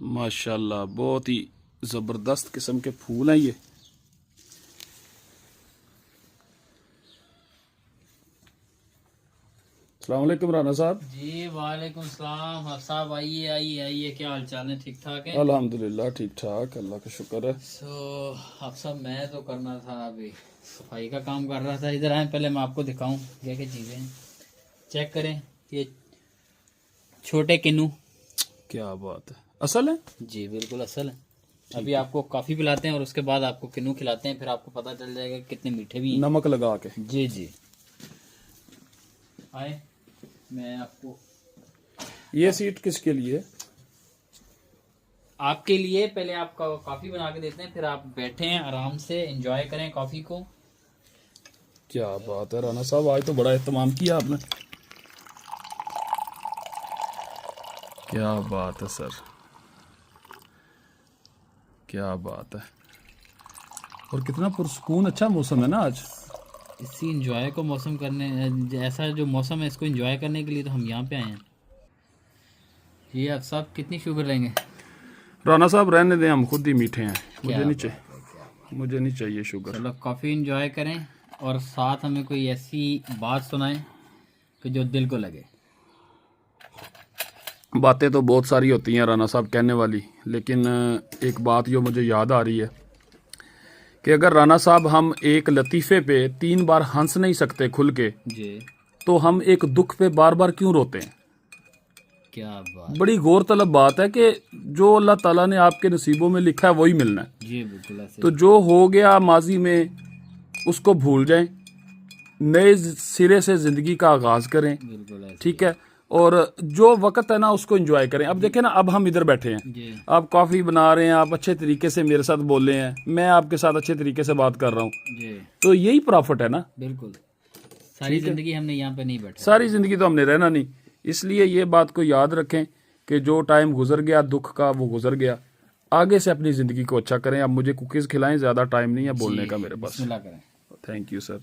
माशाल्लाह बहुत ही ज़बरदस्त किस्म के फूल हैं ये। अस्सलाम वालेकुम राना साहब। जी वालेकुम सलाम। आप साहब आइए आइए आइए, क्या हाल चाल है? ठीक ठाक है? अल्हम्दुलिल्लाह ठीक ठाक, अल्लाह का शुक्र है। आप साहब मैं तो करना था, अभी सफाई का काम कर रहा था। इधर आए, पहले मैं आपको दिखाऊं क्या क्या चीज़ें हैं। चेक करें, ये छोटे किन्नू। क्या बात है, असल है? जी बिल्कुल असल है। अभी आपको कॉफ़ी पिलाते हैं और उसके बाद आपको किन्नू खिलाते हैं, फिर आपको पता चल जाएगा कि कितने मीठे भी हैं। नमक लगा के। जी जी, आए मैं आपको। ये सीट किसके लिए? आपके लिए। पहले आप कॉफी बना के देते हैं, फिर आप बैठे हैं आराम से एंजॉय करें कॉफी को। क्या बात है राना साहब, आज तो बड़ा एहतमाम किया आपने। क्या बात है सर, क्या बात है। और कितना पुरसुकून अच्छा मौसम है ना आज। इसी एंजॉय को मौसम करने, ऐसा जो मौसम है इसको एंजॉय करने के लिए तो हम यहाँ पे आए हैं। ये आप साहब कितनी शुगर लेंगे? राना साहब रहने दें, हम खुद ही मीठे हैं, क्या मुझे नहीं चाहिए शुगर। चलो कॉफ़ी एंजॉय करें और साथ हमें कोई ऐसी बात सुनाएं कि जो दिल को लगे। बातें तो बहुत सारी होती हैं राना साहब कहने वाली, लेकिन एक बात जो मुझे याद आ रही है कि अगर राना साहब हम एक लतीफ़े पे 3 बार हंस नहीं सकते खुल के, जी तो हम एक दुख पे बार बार क्यों रोते हैं? क्या बात। बड़ी गौरतलब बात है कि जो अल्लाह ताला ने आपके नसीबों में लिखा है वही मिलना है। जी बिल्कुल ऐसे। तो जो हो गया माजी में उसको भूल जाएं, नए सिरे से ज़िंदगी का आगाज़ करें। बिल्कुल ऐसे। ठीक है, और जो वक्त है ना उसको एंजॉय करें। अब देखें ना, अब हम इधर बैठे हैं, जी आप कॉफ़ी बना रहे हैं, आप अच्छे तरीके से मेरे साथ बोल रहे हैं, मैं आपके साथ अच्छे तरीके से बात कर रहा हूँ, जी तो यही प्रॉफिट है ना। बिल्कुल। सारी जिंदगी हमने यहाँ पे नहीं बैठा। सारी ज़िंदगी तो हमने रहना नहीं, इसलिए ये बात को याद रखें कि जो टाइम गुजर गया दुख का वो गुजर गया। आगे से अपनी ज़िंदगी को अच्छा करें। अब मुझे कुकीज़ खिलाएं, ज़्यादा टाइम नहीं है बोलने का मेरे पास। बिस्मिल्लाह करें। Thank you sir.